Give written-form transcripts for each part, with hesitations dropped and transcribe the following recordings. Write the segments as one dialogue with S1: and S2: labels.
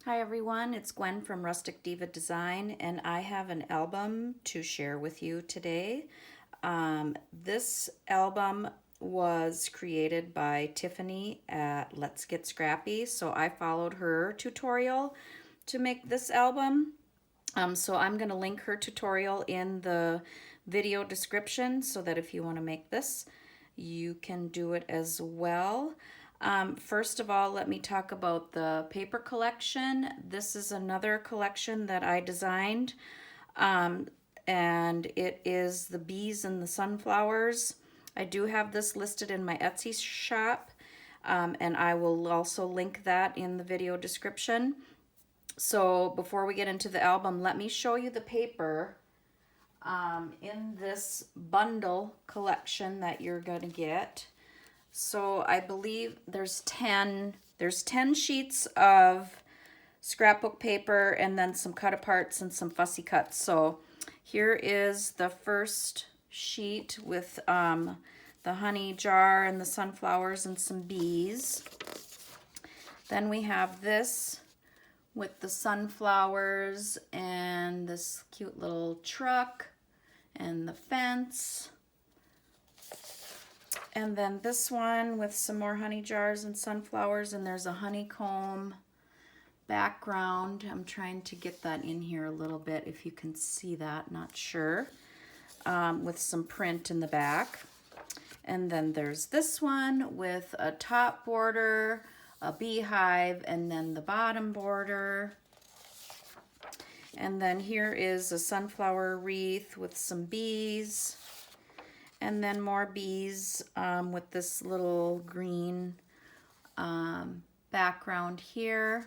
S1: Hi everyone, it's Gwen from Rustic Diva Design, and I have an album to share with you today. This album was created by Tiffany at Let's Get Scrappy, so I followed her tutorial to make this album. So I'm going to link her tutorial in the video description so that if you want to make this, you can do it as well. First of all, let me talk about the paper collection. This is another collection that I designed, and it is the bees and the sunflowers. I do have this listed in my Etsy shop, and I will also link that in the video description. So before we get into the album, let me show you the paper in this bundle collection that you're going to get. So I believe there's 10 sheets of scrapbook paper and then some cut aparts and some fussy cuts. So here is the first sheet with the honey jar and the sunflowers and some bees. Then we have this with the sunflowers and this cute little truck and the fence. And then this one with some more honey jars and sunflowers, and there's a honeycomb background. I'm trying to get that in here a little bit if you can see that, not sure. With some print in the back. And then there's this one with a top border, a beehive, and then the bottom border. And then here is a sunflower wreath with some bees. And then more bees with this little green background here.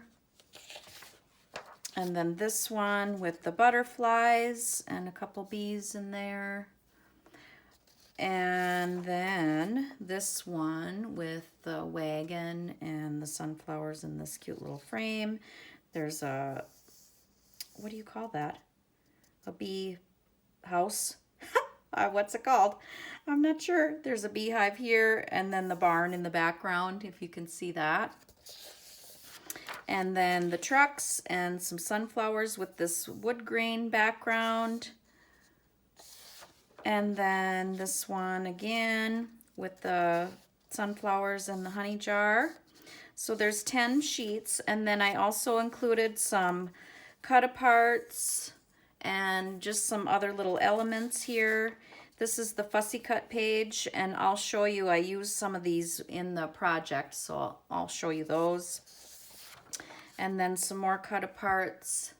S1: And then this one with the butterflies and a couple bees in there. And then this one with the wagon and the sunflowers in this cute little frame. There's a, what do you call that? A bee house? What's it called? I'm not sure. There's a beehive here and then the barn in the background, if you can see that. And then the trucks and some sunflowers with this wood grain background. And then this one again with the sunflowers and the honey jar. So there's 10 sheets, and then I also included some cut aparts and just some other little elements here. This is the fussy cut page, and I'll show you, I use some of these in the project, so I'll show you those. And then some more cut aparts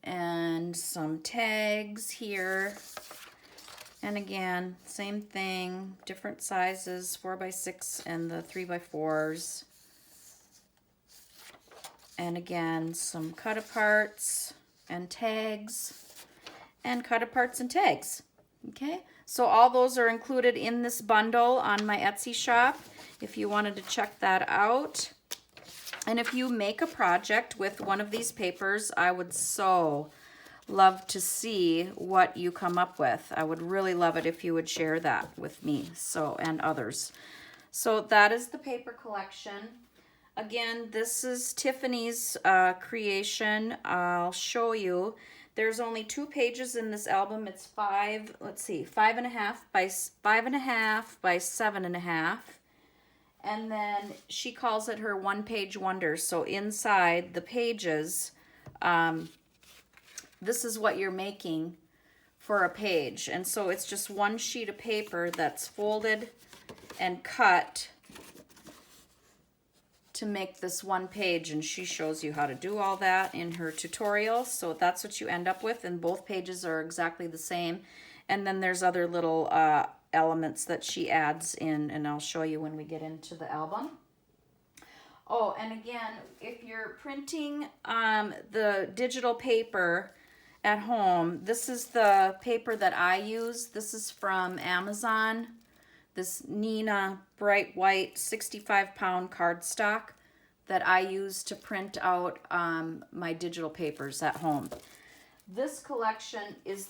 S1: and some tags here. And again, same thing, different sizes, 4x6 and the 3x4s. And again, some cut aparts and tags and cut aparts and tags. Okay, so all those are included in this bundle on my Etsy shop if you wanted to check that out. And if you make a project with one of these papers, I would so love to see what you come up with. I would really love it if you would share that with me and others. So that is the paper collection. Again, this is Tiffany's creation. I'll show you. There's only 2 pages in this album. It's 5.5 by 5.5 by 7.5. And then she calls it her one-page wonder. So inside the pages, this is what you're making for a page. And so it's just one sheet of paper that's folded and cut to make this one page, and she shows you how to do all that in her tutorial. So that's what you end up with, and both pages are exactly the same. And then there's other little elements that she adds in, and I'll show you when we get into the album. Oh, and again, if you're printing the digital paper at home, this is the paper that I use. This is from Amazon. This Nina bright white 65-pound cardstock that I use to print out my digital papers at home. This collection is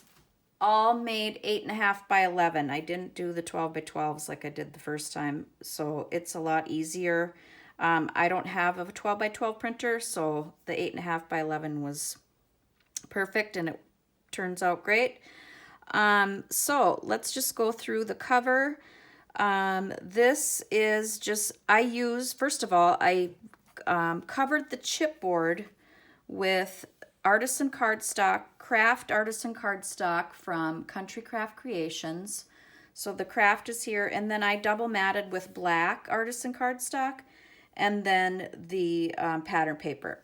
S1: all made 8.5 by 11. I didn't do the 12 by 12s like I did the first time, so it's a lot easier. I don't have a 12 by 12 printer, so the 8.5 by 11 was perfect, and it turns out great. So let's just go through the cover. This is just, first of all, I covered the chipboard with Artisan cardstock, craft Artisan cardstock from Country Craft Creations. So the craft is here, and then I double matted with black Artisan cardstock, and then the pattern paper.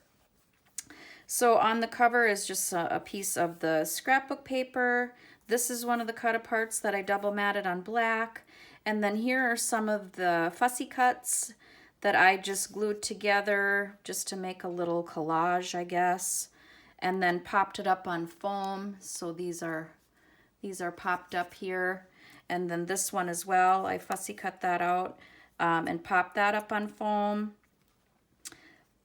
S1: So on the cover is just a piece of the scrapbook paper. This is one of the cut aparts that I double matted on black. And then here are some of the fussy cuts that I just glued together just to make a little collage, I guess. And then popped it up on foam. So these are popped up here. And then this one as well, I fussy cut that out and popped that up on foam.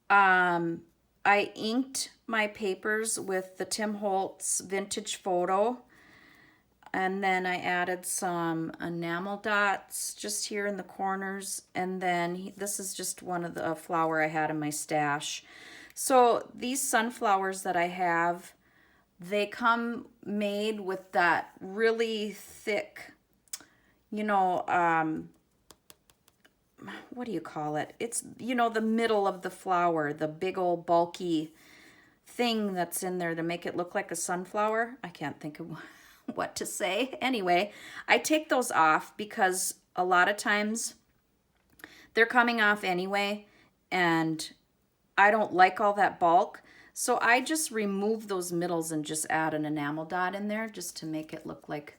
S1: I inked my papers with the Tim Holtz Vintage Photo. And then I added some enamel dots just here in the corners. And then this is just one of the flower I had in my stash. So these sunflowers that I have, they come made with that really thick, you know, what do you call it? It's, you know, the middle of the flower, the big old bulky thing that's in there to make it look like a sunflower. I can't think of what to say. Anyway, I take those off because a lot of times they're coming off anyway, and I don't like all that bulk. So I just remove those middles and just add an enamel dot in there just to make it look like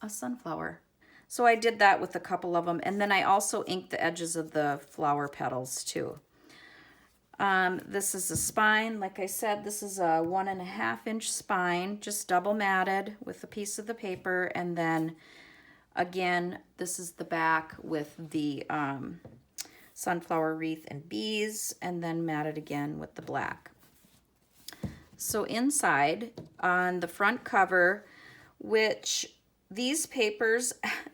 S1: a sunflower. So I did that with a couple of them. And then I also inked the edges of the flower petals too. This is a spine. Like I said, this is a 1.5 inch spine, just double matted with a piece of the paper. And then again, this is the back with the sunflower wreath and bees, and then matted again with the black. So inside on the front cover, which these papers,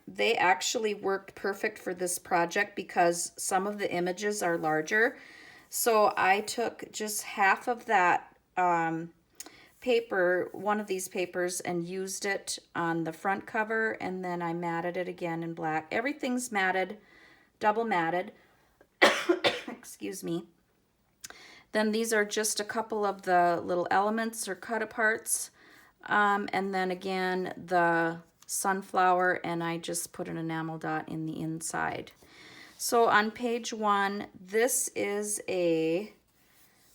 S1: they actually worked perfect for this project because some of the images are larger. So I took just half of that paper, one of these papers, and used it on the front cover, and then I matted it again in black. Everything's matted, double matted. Excuse me. Then these are just a couple of the little elements or cut aparts. And then again, the sunflower, and I just put an enamel dot in the inside. So on page 1, this is a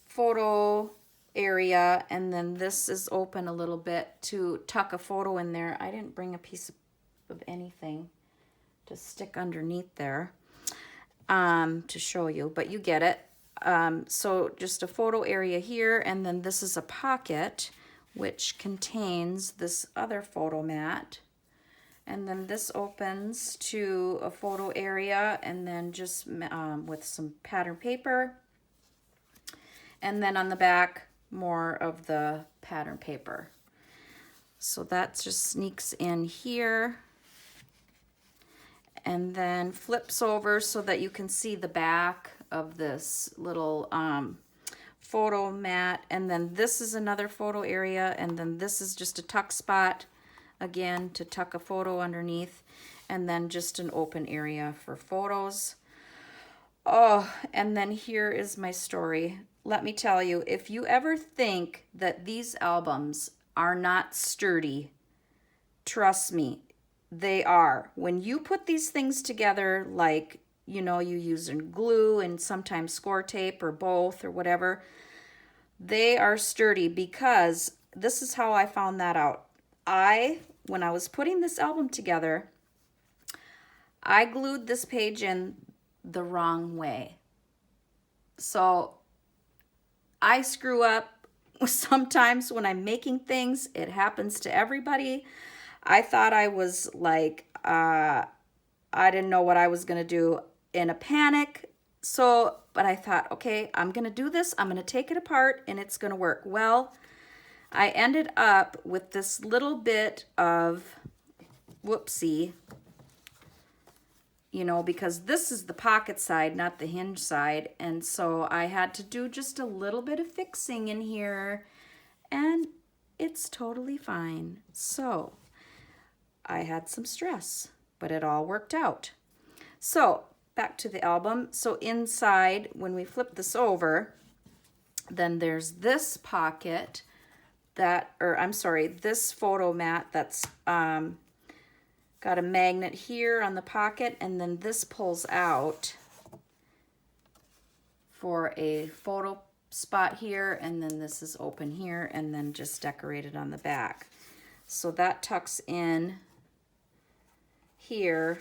S1: photo area, and then this is open a little bit to tuck a photo in there. I didn't bring a piece of anything to stick underneath there to show you, but you get it. So just a photo area here, and then this is a pocket which contains this other photo mat. And then this opens to a photo area, and then just with some pattern paper. And then on the back, more of the pattern paper. So that just sneaks in here. And then flips over so that you can see the back of this little photo mat. And then this is another photo area, and then this is just a tuck spot, again, to tuck a photo underneath, and then just an open area for photos. Oh, and then here is my story. Let me tell you, if you ever think that these albums are not sturdy, trust me, they are. When you put these things together, like, you know, you use glue and sometimes score tape or both or whatever, they are sturdy, because this is how I found that out. When I was putting this album together, I glued this page in the wrong way. So I screw up sometimes when I'm making things. It happens to everybody. I thought I was like, I didn't know what I was going to do, in a panic. So, but I thought, okay, I'm going to do this. I'm going to take it apart and it's going to work. Well, I ended up with this little bit of, whoopsie, you know, because this is the pocket side, not the hinge side. And so I had to do just a little bit of fixing in here, and it's totally fine. So I had some stress, but it all worked out. So back to the album. So inside, when we flip this over, then there's this pocket that, or I'm sorry, this photo mat that's got a magnet here on the pocket, and then this pulls out for a photo spot here, and then this is open here, and then just decorated on the back. So that tucks in here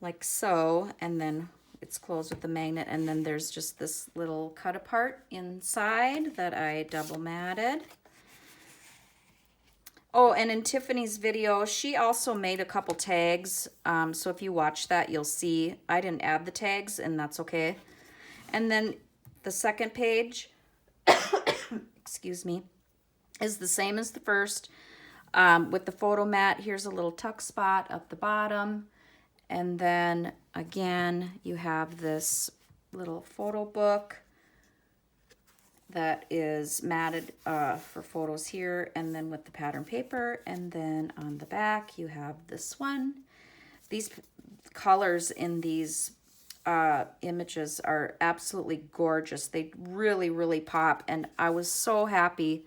S1: like so, and then it's closed with the magnet, and then there's just this little cut apart inside that I double matted. Oh, and in Tiffany's video, she also made a couple tags. So if you watch that, you'll see I didn't add the tags, and that's okay. And then the second page, excuse me, is the same as the first. With the photo mat, here's a little tuck spot up the bottom. And then again, you have this little photo book that is matted for photos here, and then with the pattern paper. And then on the back, you have this one. These colors in these images are absolutely gorgeous. They really, really pop. And I was so happy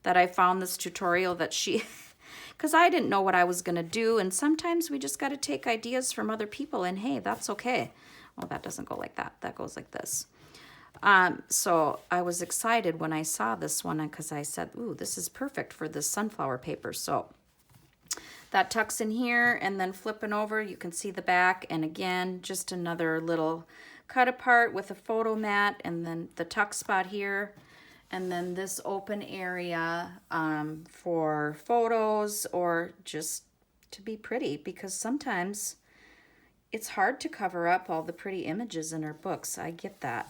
S1: that I found this tutorial that she, because I didn't know what I was going to do. And sometimes we just got to take ideas from other people, and hey, that's okay. Well, that doesn't go like that. That goes like this. So I was excited when I saw this one, because I said, ooh, this is perfect for this sunflower paper. So that tucks in here, and then flipping over, you can see the back. And again, just another little cut apart with a photo mat, and then the tuck spot here. And then this open area for photos, or just to be pretty, because sometimes it's hard to cover up all the pretty images in our books. I get that.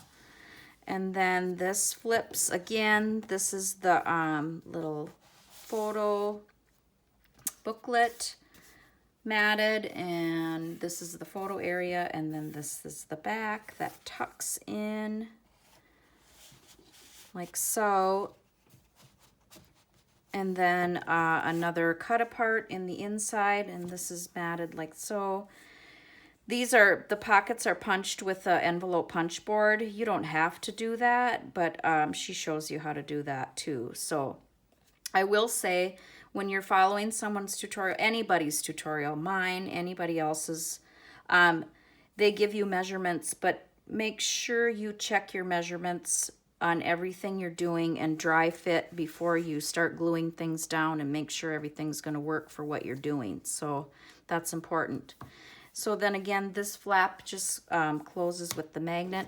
S1: And then this flips again. This is the little photo booklet matted, and this is the photo area, and then this is the back that tucks in like so. And then another cut apart in the inside, and this is matted like so. These are, the pockets are punched with an envelope punch board. You don't have to do that, but she shows you how to do that too. So I will say, when you're following someone's tutorial, anybody's tutorial, mine, anybody else's, they give you measurements, but make sure you check your measurements on everything you're doing and dry fit before you start gluing things down, and make sure everything's going to work for what you're doing. So that's important. So then again, this flap just closes with the magnet.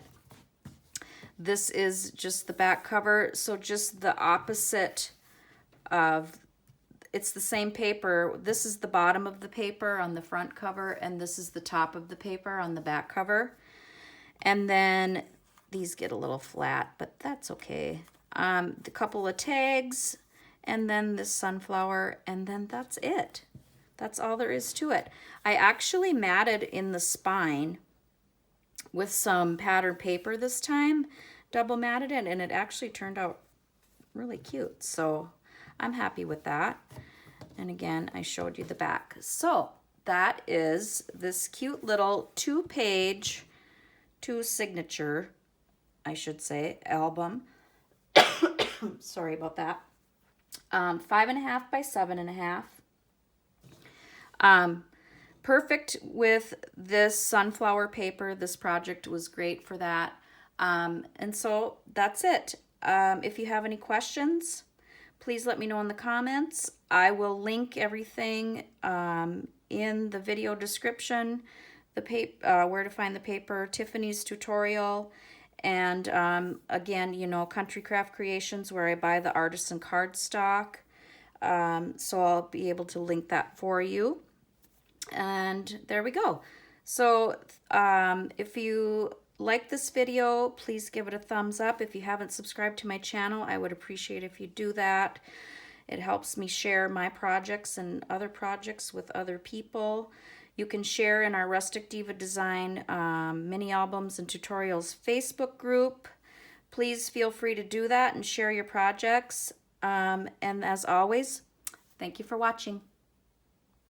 S1: This is just the back cover. So just the opposite of, it's the same paper. This is the bottom of the paper on the front cover, and this is the top of the paper on the back cover. And then these get a little flat, but that's okay. The couple of tags, and then this sunflower, and then that's it. That's all there is to it. I actually matted in the spine with some pattern paper this time, double matted it, and it actually turned out really cute. So I'm happy with that. And again, I showed you the back. So that is this cute little two-page, two-signature, I should say, album. Sorry about that. 5.5 by 7.5. Perfect with this sunflower paper. This project was great for that. And so that's it. If you have any questions, please let me know in the comments. I will link everything in the video description, the paper, where to find the paper, Tiffany's tutorial, and again, you know, Country Craft Creations, where I buy the Artisan cardstock. So I'll be able to link that for you. And there we go. So if you like this video, please give it a thumbs up. If you haven't subscribed to my channel, I would appreciate if you do that. It helps me share my projects and other projects with other people. You can share in our Rustic Diva Design mini albums and tutorials Facebook group. Please feel free to do that and share your projects. And as always, thank you for watching.